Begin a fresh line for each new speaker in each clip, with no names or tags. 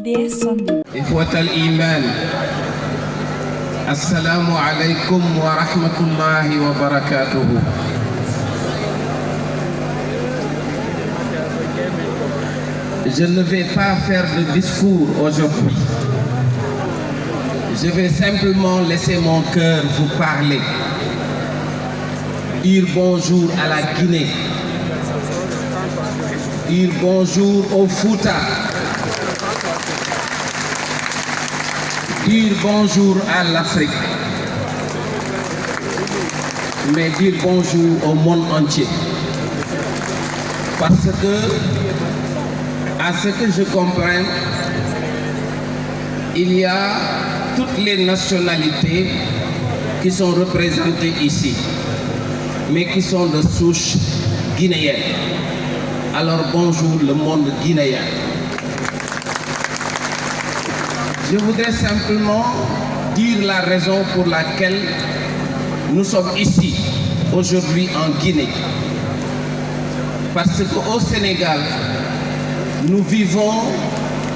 إخوة الإيمان السلام عليكم ورحمة الله وبركاته. Je ne vais pas faire de discours aujourd'hui. Je vais simplement laisser mon cœur vous parler. Dire bonjour à la Guinée. Dire bonjour au Fouta. Dire bonjour à l'Afrique. Mais dire bonjour au monde entier. Parce que, à ce que je comprends, il y a toutes les nationalités qui sont représentées ici, mais qui sont de souche guinéenne. Alors bonjour le monde guinéen. Je voudrais simplement dire la raison pour laquelle nous sommes ici aujourd'hui en Guinée. Parce qu'au Sénégal, nous vivons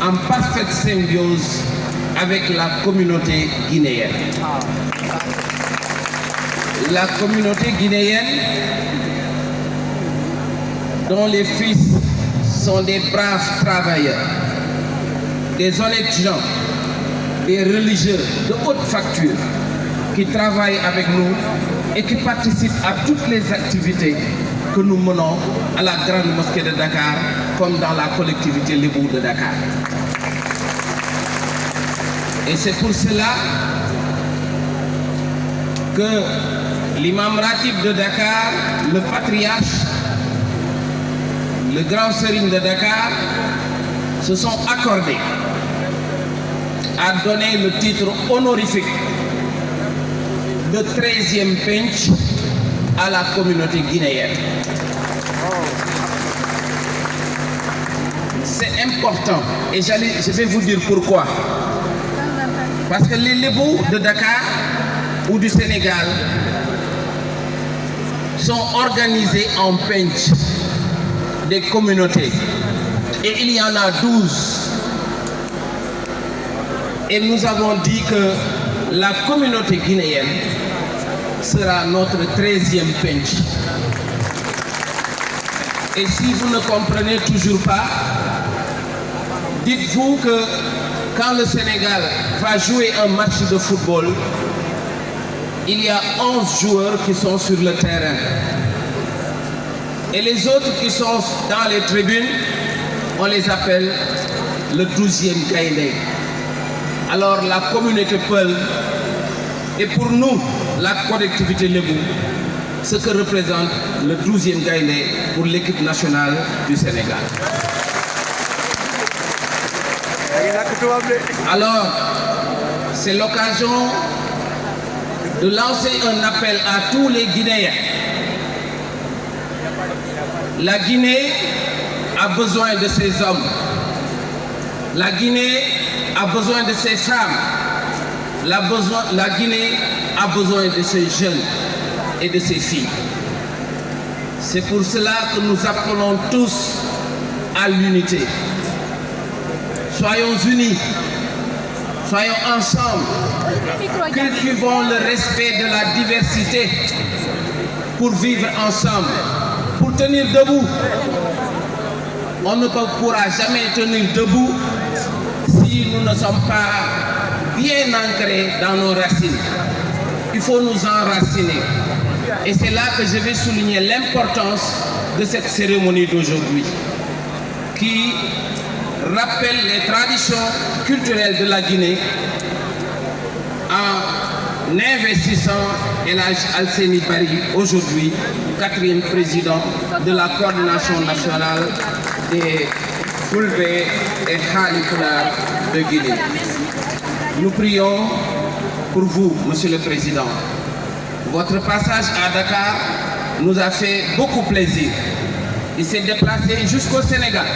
en parfaite symbiose avec la communauté guinéenne. La communauté guinéenne, dont les fils sont des braves travailleurs, des honnêtes gens, des religieux de haute facture qui travaillent avec nous et qui participent à toutes les activités que nous menons à la Grande Mosquée de Dakar comme dans la collectivité Lébou de Dakar. Et c'est pour cela que l'imam Ratib de Dakar, le patriarche, le grand sérigne de Dakar, se sont accordés à donner le titre honorifique de 13e Pench à la communauté guinéenne. C'est important et je vais vous dire pourquoi. Parce que les Lébous de Dakar ou du Sénégal sont organisés en Pench des communautés et il y en a 12. Et nous avons dit que la communauté guinéenne sera notre 13e Pench. Et si vous ne comprenez toujours pas, dites-vous que quand le Sénégal va jouer un match de football, il y a 11 joueurs qui sont sur le terrain. Et les autres qui sont dans les tribunes, on les appelle le 12e Gaïndé. Alors la communauté Peul et pour nous, la collectivité Lébou, ce que représente le 12e Gaïndé pour l'équipe nationale du Sénégal. Alors, c'est l'occasion de lancer un appel à tous les Guinéens. La Guinée a besoin de ses hommes. La Guinée a besoin de ses femmes. La Guinée a besoin de ses jeunes et de ses filles. C'est pour cela que nous appelons tous à l'unité. Soyons unis, soyons ensemble, cultivons le respect de la diversité pour vivre ensemble, pour tenir debout. On ne pourra jamais tenir debout si nous ne sommes pas bien ancrés dans nos racines. Il faut nous enraciner. Et c'est là que je vais souligner l'importance de cette cérémonie d'aujourd'hui, qui rappelle les traditions culturelles de la Guinée en investissant El Hadj Alseni Bari, aujourd'hui 4e président de la coordination nationale des Fulbe et Khalifoular de Guinée. Nous prions pour vous, Monsieur le Président. Votre passage à Dakar nous a fait beaucoup plaisir. Il s'est déplacé jusqu'au Sénégal,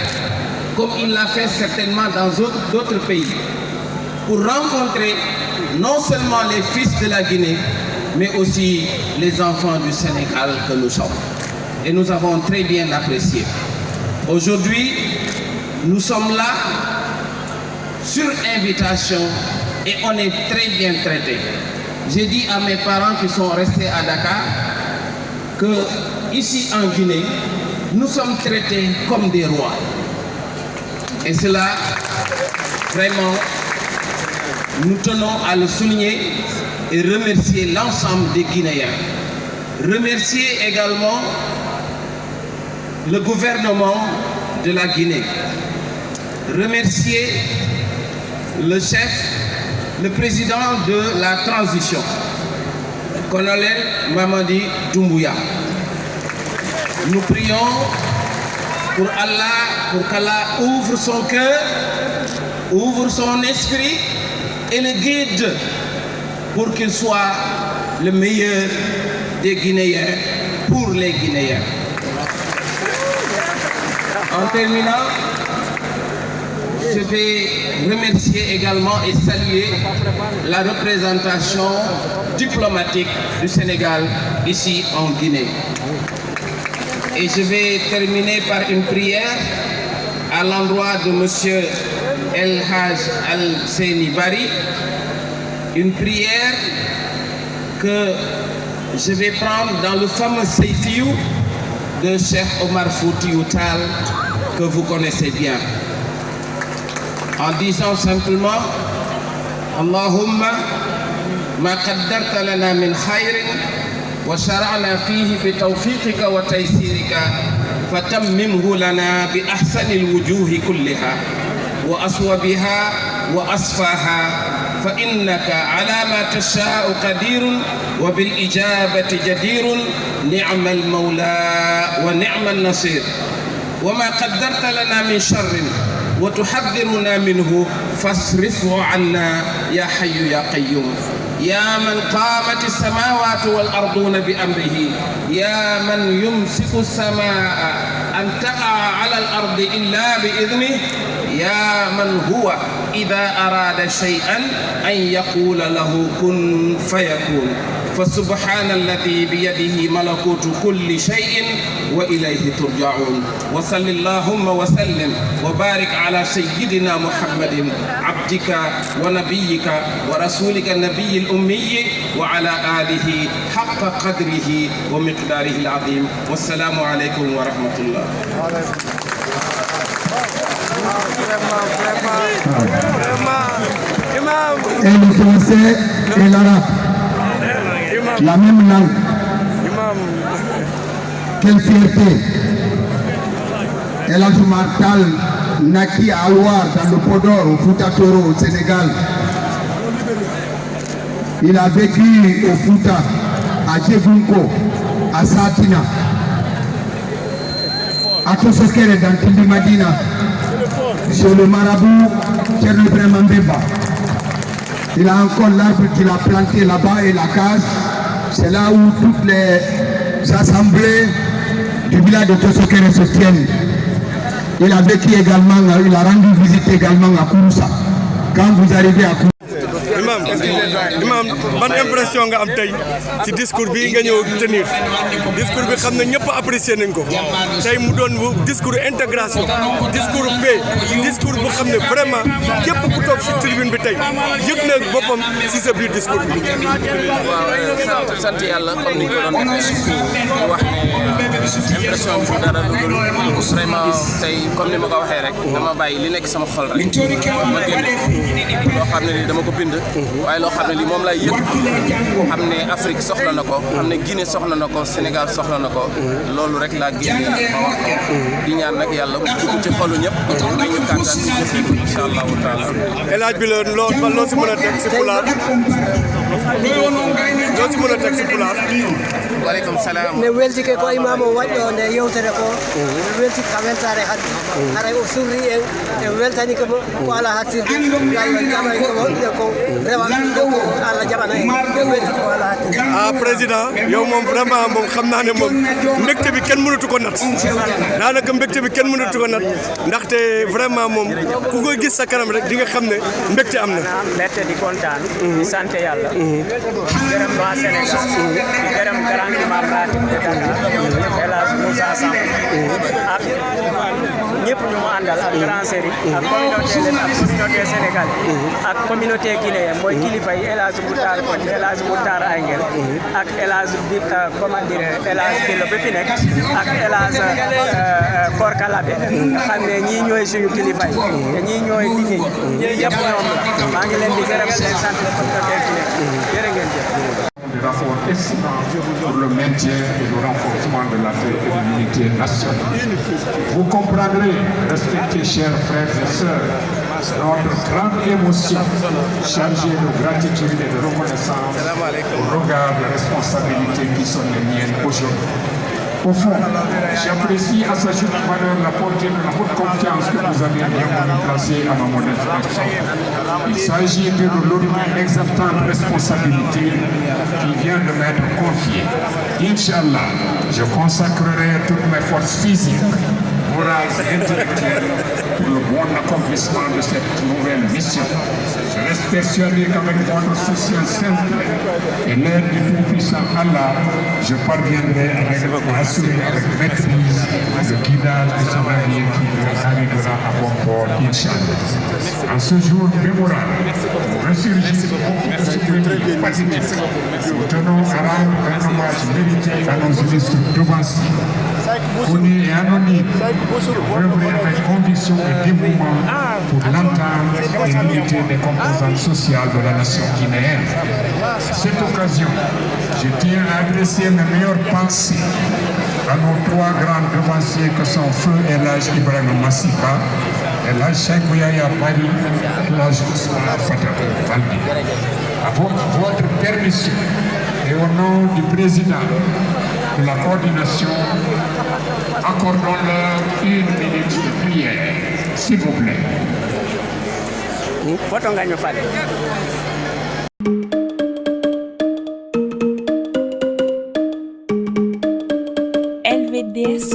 comme il l'a fait certainement dans d'autres pays, pour rencontrer non seulement les fils de la Guinée, mais aussi les enfants du Sénégal que nous sommes. Et nous avons très bien apprécié. Aujourd'hui, nous sommes là sur invitation et on est très bien traités. J'ai dit à mes parents qui sont restés à Dakar que ici en Guinée, nous sommes traités comme des rois. Et cela, vraiment, nous tenons à le souligner et remercier l'ensemble des Guinéens. Remercier également le gouvernement de la Guinée. Remercier le chef, le président de la transition, colonel Mamadi Doumbouya. Nous prions pour Allah, pour qu'Allah ouvre son cœur, ouvre son esprit et le guide pour qu'il soit le meilleur des Guinéens pour les Guinéens. En terminant, je vais remercier également et saluer la représentation diplomatique du Sénégal ici en Guinée. Et je vais terminer par une prière à l'endroit de M. El Haj Al-Seni Bari, une prière que je vais prendre dans le fameux Seyfiou de Cheikh Omar Foutiyou Tall que vous connaissez bien. En disant simplement Allahumma ma qaddarta lana min khayrin wa shara'na fihi bi tawfiqika wa taysirika fatammimhu lana bi ahsani al-wujuhi kulliha wa aswabiha wa asfaha فإنك على ما تشاء قدير وبالإجابة جدير نعم المولى ونعم النصير وما قدرت لنا من شر وتحذرنا منه فاصرفه عنا يا حي يا قيوم يا من قامت السماوات والأرضون بأمره يا من يمسك السماء أن تقع على الأرض إلا بإذنه يا من هو إذا أراد شيئا أن يقول له كن فيكون فسبحان الذي بيده ملكوت كل شيء وإليه ترجعون وصل اللهم وسلم وبارك على سيدنا محمد عبدك ونبيك ورسولك النبي الأمي وعلى آله حق قدره ومقداره العظيم والسلام عليكم ورحمة الله.
Et le français et l'arabe, la même langue. Quelle fierté! El Hadj Oumar Tall naquit à Aouar, dans le Podor, au Fouta Toro, au Sénégal. Il a vécu au Fouta, à Djebunko, à Satina, à Kosokere, dans Tindi Madina, chez le marabout Thierno Ibrahima Mbemba. Il a encore l'arbre qu'il a planté là-bas et la case. C'est là où toutes les assemblées du village de Kosokere se tiennent. Il a vécu également, il a rendu visite également à Kouroussa. Quand vous arrivez à Kouroussa,
Imam ban impression nga am tey ci discours bi nga ñëw tenir discours bi xam ne ñëpp apprécié nañ ko tey mu doon discours intégration discours paix discours bu xam ne vraiment képp ku toog ci tribune bi tey yëg na boppam ci sa biir discours bi.
waaw sant yàlla comme ni ñu ko doon defee wax ne impression bi dara lu dul vraiment tey comme ni ma ko waxee rek dama bàyyi li nekk sama xol rek ma génne loo xam ne ni dama ko bind waaye loo xam ne li moom lay yëg xam ne Afrique soxla na ko xam ne Guinée soxla na ko Sénégal soxla na ko loolu rek laa génne ma wax ko di ñaan nag yàlla dugg ci xolu ñëpp may ñu kàttan ci jëfee ko incha allahu taala.
El Hadj bi la loo si mën a teg si pulaar loo si mën a teg si pulaar.
waaleykum salaam.
ne weltike ko imam o waɗɗo nde yewtere ko welti ka weltare hande haray o surri en weltani ko ala hattirde Allah jaɓani komo ɓe ko rewa ɗo ko Allah jaɓana en welti ko ala hattirde
président yow moom vraiment moom xam naa ne moom mbégte bi kenn mënatu ko nat daanaka mbégte bi kenn mënatu ko nat ndaxte vraiment moom ku koy gis sa kanam rek di nga xam ne mbégte am na.
mbégte di kontaan di sant yàlla gërëm waa Sénégal di gërëm grand imam ratib de Dakar El Hadj Moussa Samb ak ñëpp ñu mu àndal Sénégal ak Grand Serigne ak communauté len ak communauté sénégalais ak communauté guinéenne mooy kilifa yi El Hadj Moutar Kon El Hadj Moutar Ayngel ak El Hadj bi comment dire El Hadj Bello bi fi nekk ak El Hadj Korka Labé nga xam ne ñii ñooy suñu kilifa yi te ñii ñooy liggéey ñii yëpp ñoom la maa ngi leen di gërëm leen sant communauté guinéenne jërë ngeen jëf.
Des rapports excellents pour le maintien et le renforcement de la paix et de l'unité nationale. Vous comprendrez, respectés chers frères et sœurs, notre grande émotion chargée de gratitude et de reconnaissance au regard des responsabilités qui sont les miennes aujourd'hui. Au fond, j'apprécie à sa juste valeur la portée de la haute confiance que vous avez bien voulu placer à ma modeste personne. Il s'agit de l'autre exaltante responsabilité qui vient de m'être confiée. Inch'Allah, je consacrerai toutes mes forces physiques, morales et intellectuelles pour le bon accomplissement de cette nouvelle mission. Je reste persuadé qu'avec votre soutien simple et l'aide du Tout-Puissant Allah, je parviendrai à assurer avec maîtrise le guidage de ce navire qui arrivera à bon port, Inch'Allah. En ce jour mémorable, ressurgit de beaucoup de souvenirs pathétiques. Nous tenons à rendre un hommage mérité à nos illustres devanciers, connus et anonymes, œuvrés avec conviction et dévouement pour l'entente et l'unité des composantes sociales de la nation guinéenne. À cette occasion, je tiens à adresser mes meilleures pensées à nos trois grands devanciers que sont Feu El Hadj Ibrahima Massipa, El Hadj Cheikh Yaya Bari, El Hadj Ousmane Fata Balbi. À votre permission et au nom du président de la coordination, accordons-leur une minute de prière, s'il vous plaît.
Photo nga ñu fale.
LVDS